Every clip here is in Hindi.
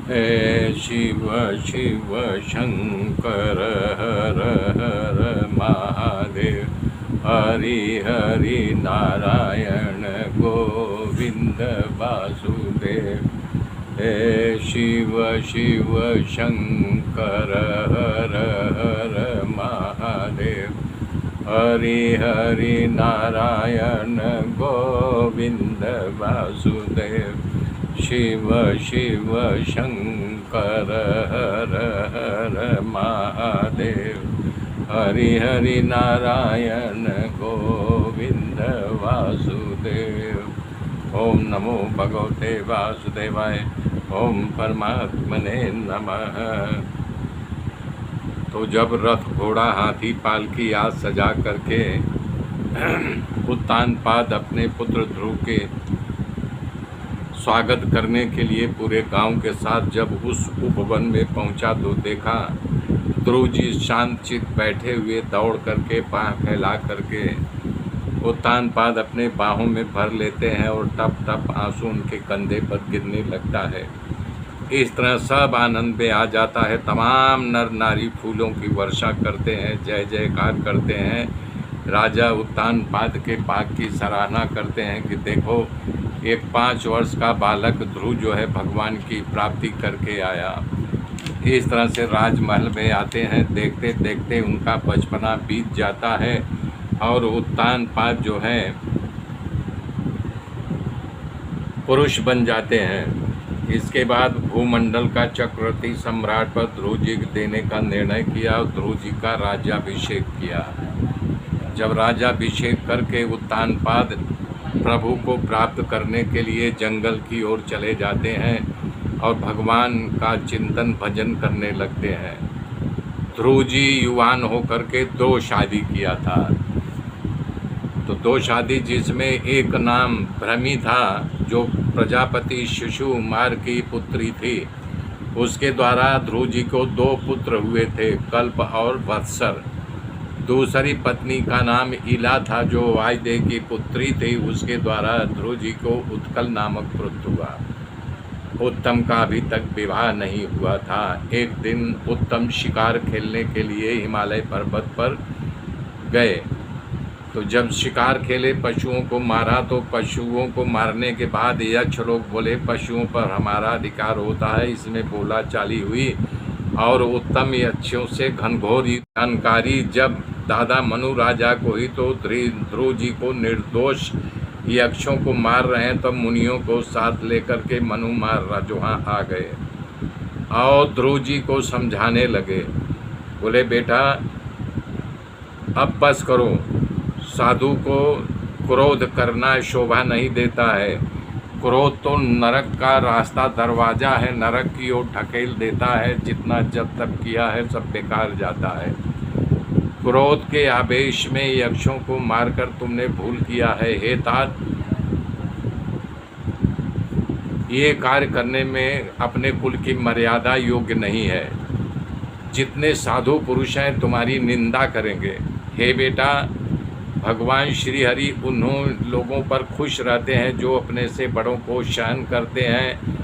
हे शिव शिव शंकर हर हर महादेव। हरि हरि नारायण गोविंद वासुदेव। हे शिव शिव शंकर हर हर महादेव। हरि हरि नारायण गोविंद वासुदेव। शिव शिव शंकर हर हर महादेव। हरि हरि नारायण गोविंद वासुदेव। ओम नमो भगवते वासुदेवाय। ओम परमात्मने नमः। तो जब रथ घोड़ा हाथी पालकी आज सजा करके उत्तानपाद अपने पुत्र ध्रुव के स्वागत करने के लिए पूरे गांव के साथ जब उस उपवन में पहुंचा तो देखा ध्रुव जी शांतचित बैठे हुए दौड़ करके बाह फैला करके उत्तानपाद अपने बाहों में भर लेते हैं और टप टप आंसू उनके कंधे पर गिरने लगता है। इस तरह सब आनंद में आ जाता है। तमाम नर नारी फूलों की वर्षा करते हैं, जय जयकार करते हैं। राजा उत्तानपाद के पाक की सराहना करते हैं कि देखो एक 5 वर्ष का बालक ध्रुव जो है भगवान की प्राप्ति करके आया। इस तरह से राजमहल में आते हैं। देखते देखते उनका बचपना बीत जाता है और उत्तानपाद जो है पुरुष बन जाते हैं। इसके बाद भूमंडल का चक्रवर्ती सम्राट पर ध्रुव जी देने का निर्णय किया और ध्रुव जी का राज्याभिषेक किया। जब राज्याभिषेक करके उत्तानपाद प्रभु को प्राप्त करने के लिए जंगल की ओर चले जाते हैं और भगवान का चिंतन भजन करने लगते हैं। ध्रुव जी युवान होकर के 2 शादी किया था। तो 2 शादी जिसमें एक नाम भ्रमी था जो प्रजापति शिशुकुमार की पुत्री थी। उसके द्वारा ध्रुव जी को 2 पुत्र हुए थे, कल्प और वत्सर। दूसरी पत्नी का नाम इला था जो वायदेह की पुत्री थी। उसके द्वारा ध्रुव जी को उत्कल नामक पुत्र हुआ। उत्तम का अभी तक विवाह नहीं हुआ था। एक दिन उत्तम शिकार खेलने के लिए हिमालय पर्वत पर गए। तो जब शिकार खेले, पशुओं को मारा, तो पशुओं को मारने के बाद यक्ष लोग बोले पशुओं पर हमारा अधिकार होता है। इसमें बोला चाली हुई और उत्तम यक्षों से घनघोर जानकारी जब दादा मनु राजा को ही तो ध्रुव जी को निर्दोष यक्षों को मार रहे हैं, तब मुनियों को साथ लेकर के मनु महाराज वहाँ आ गए और ध्रुव जी को समझाने लगे। बोले बेटा अब बस करो, साधु को क्रोध करना शोभा नहीं देता है। क्रोध तो नरक का रास्ता दरवाज़ा है, नरक की ओर ढकेल देता है। जितना जब तक किया है सब बेकार जाता है। क्रोध के आवेश में यक्षों को मारकर तुमने भूल किया है। हे तात, ये कार्य करने में अपने कुल की मर्यादा योग्य नहीं है। जितने साधु पुरुष हैं तुम्हारी निंदा करेंगे। हे बेटा, भगवान श्री हरि उन्हों लोगों पर खुश रहते हैं जो अपने से बड़ों को सहन करते हैं,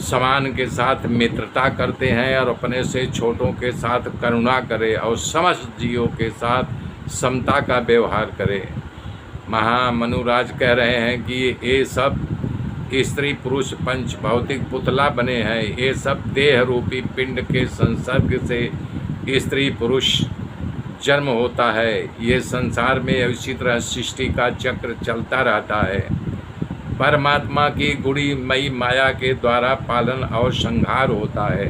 समान के साथ मित्रता करते हैं और अपने से छोटों के साथ करुणा करे और समस्त जीवों के साथ समता का व्यवहार करे। महामनुराज कह रहे हैं कि ये सब स्त्री पुरुष पंच भौतिक पुतला बने हैं। ये सब देह रूपी पिंड के संसर्ग से स्त्री पुरुष जन्म होता है। ये संसार में इसी तरह सृष्टि का चक्र चलता रहता है। परमात्मा की गुड़ी मई माया के द्वारा पालन और संहार होता है।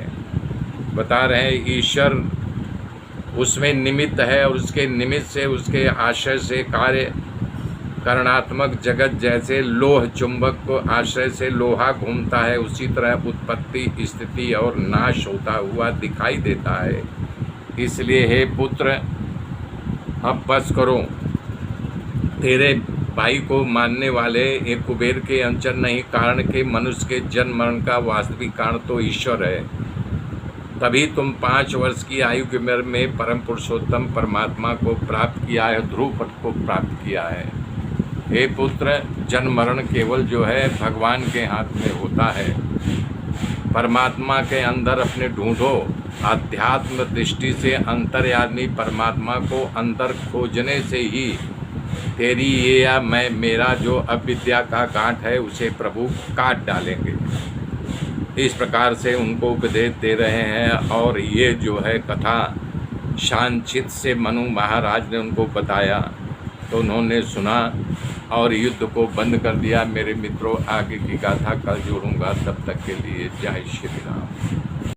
बता रहे हैं ईश्वर उसमें निमित्त है और उसके निमित्त से उसके आश्रय से कार्य करणात्मक जगत जैसे लोह चुंबक को आश्रय से लोहा घूमता है, उसी तरह उत्पत्ति स्थिति और नाश होता हुआ दिखाई देता है। इसलिए हे पुत्र अब बस करो। तेरे भाई को मानने वाले एक कुबेर के अंचर नहीं, कारण के मनुष्य के जन्म मरण का वास्तविक कारण तो ईश्वर है। तभी तुम 5 वर्ष की आयु की उम्र में परम पुरुषोत्तम परमात्मा को प्राप्त किया है, ध्रुव पद को प्राप्त किया है। हे पुत्र, जन्म मरण केवल जो है भगवान के हाथ में होता है। परमात्मा के अंदर अपने ढूंढो। अध्यात्म दृष्टि से अंतर्यामी परमात्मा को अंदर खोजने से ही तेरी ये या मैं मेरा जो अविद्या का गांठ है उसे प्रभु काट डालेंगे। इस प्रकार से उनको उपदेश दे रहे हैं। और ये जो है कथा शांचित से मनु महाराज ने उनको बताया तो उन्होंने सुना और युद्ध को बंद कर दिया। मेरे मित्रों, आगे की गाथा कल जोड़ूंगा, तब तक के लिए जय श्री राम।